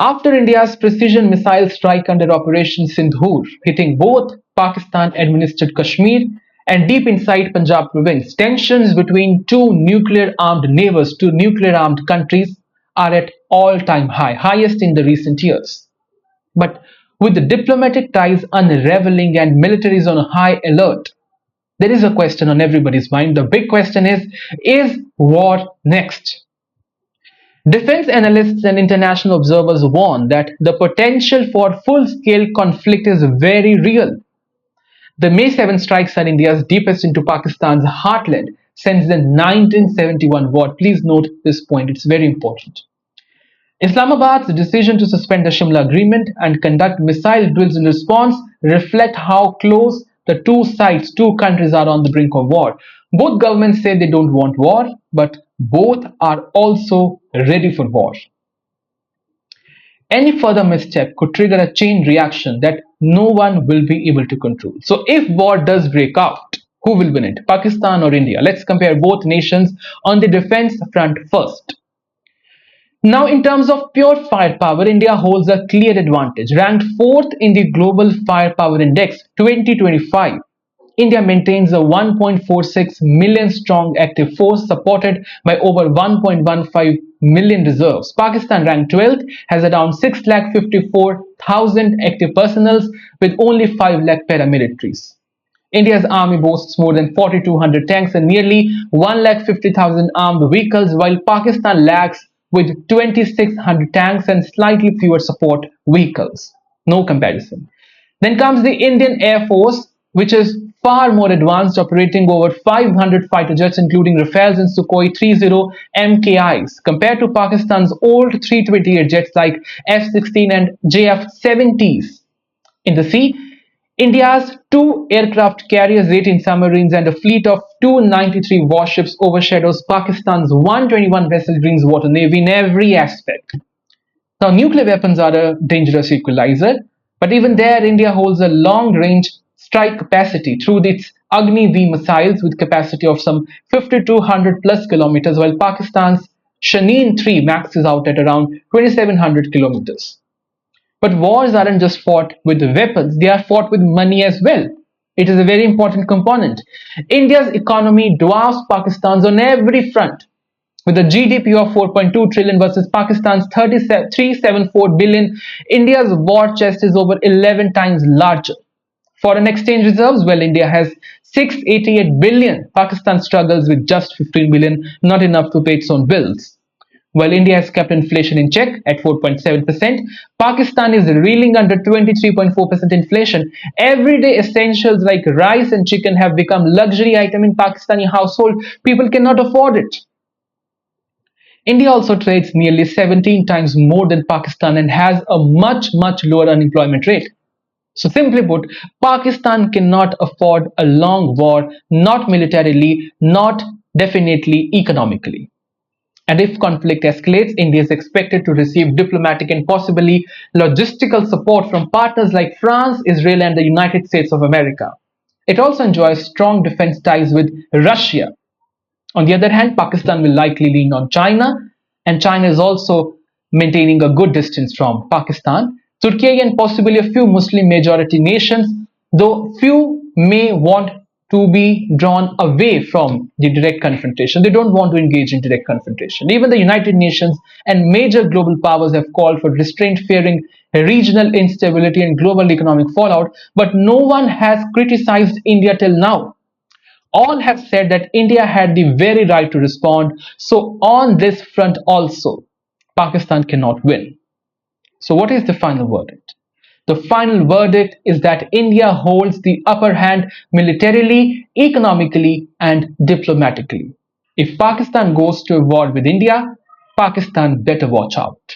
After India's precision missile strike under Operation Sindoor, hitting both Pakistan-administered Kashmir and deep inside Punjab province, tensions between two nuclear-armed countries, are at all-time high, highest in the recent years. But with the diplomatic ties unraveling and militaries on high alert, there is a question on everybody's mind. The big question is war next? Defense analysts and international observers warn that the potential for full-scale conflict is very real. The May 7 strikes are India's deepest into Pakistan's heartland since the 1971 war. Please note this point, it's very important. Islamabad's decision to suspend the Shimla Agreement and conduct missile drills in response reflect how close the two countries are on the brink of war. Both governments say they don't want war, but both are also ready for war. Any further misstep could trigger a chain reaction that no one will be able to control. So if war does break out, who will win it, Pakistan or India? Let's compare both nations on the defense front first. Now, in terms of pure firepower, India holds a clear advantage. Ranked 4th in the Global Firepower Index 2025, India maintains a 1.46 million strong active force supported by over 1.15 million reserves. Pakistan, ranked 12th, has around 6,54,000 active personnel with only 5 lakh paramilitaries. India's army boasts more than 4,200 tanks and nearly 1,50,000 armed vehicles, while Pakistan lags with 2,600 tanks and slightly fewer support vehicles. No comparison. Then comes the Indian Air Force, which is far more advanced, operating over 500 fighter jets, including Rafales and Sukhoi 30 MKIs, compared to Pakistan's old 328 jets like F-16 and JF-70s. In the sea, India's 2 aircraft carriers, 18 submarines, and a fleet of 293 warships overshadows Pakistan's 121 vessel Green's water navy in every aspect. Now, nuclear weapons are a dangerous equalizer, but even there, India holds a long-range strike capacity through its Agni-V missiles with capacity of some 5,200 plus kilometers, while Pakistan's Shaneen-3 maxes out at around 2,700 kilometers. But wars aren't just fought with weapons, they are fought with money as well. It is a very important component. India's economy dwarfs Pakistan's on every front. With a GDP of 4.2 trillion versus Pakistan's 374 billion, India's war chest is over 11 times larger. Foreign exchange reserves, well, India has 688 billion. Pakistan struggles with just 15 billion, not enough to pay its own bills. While India has kept inflation in check at 4.7%, Pakistan is reeling under 23.4% inflation. Everyday essentials like rice and chicken have become luxury item in Pakistani household. People cannot afford it. India also trades nearly 17 times more than Pakistan and has a much lower unemployment rate. So simply put, Pakistan cannot afford a long war, not militarily, not definitely economically. And if conflict escalates, India is expected to receive diplomatic and possibly logistical support from partners like France, Israel, and the United States of America. It also enjoys strong defense ties with Russia. On the other hand, Pakistan will likely lean on China, and China is also maintaining a good distance from Pakistan. Turkey and possibly a few Muslim majority nations, though few may want to be drawn away from the direct confrontation. They don't want to engage in direct confrontation. Even the United Nations and major global powers have called for restraint, fearing regional instability and global economic fallout, but no one has criticized India till now. All have said that India had the very right to respond. So on this front also, Pakistan cannot win. So what is the final verdict? The final verdict is that India holds the upper hand militarily, economically, and diplomatically. If Pakistan goes to war with India, Pakistan better watch out.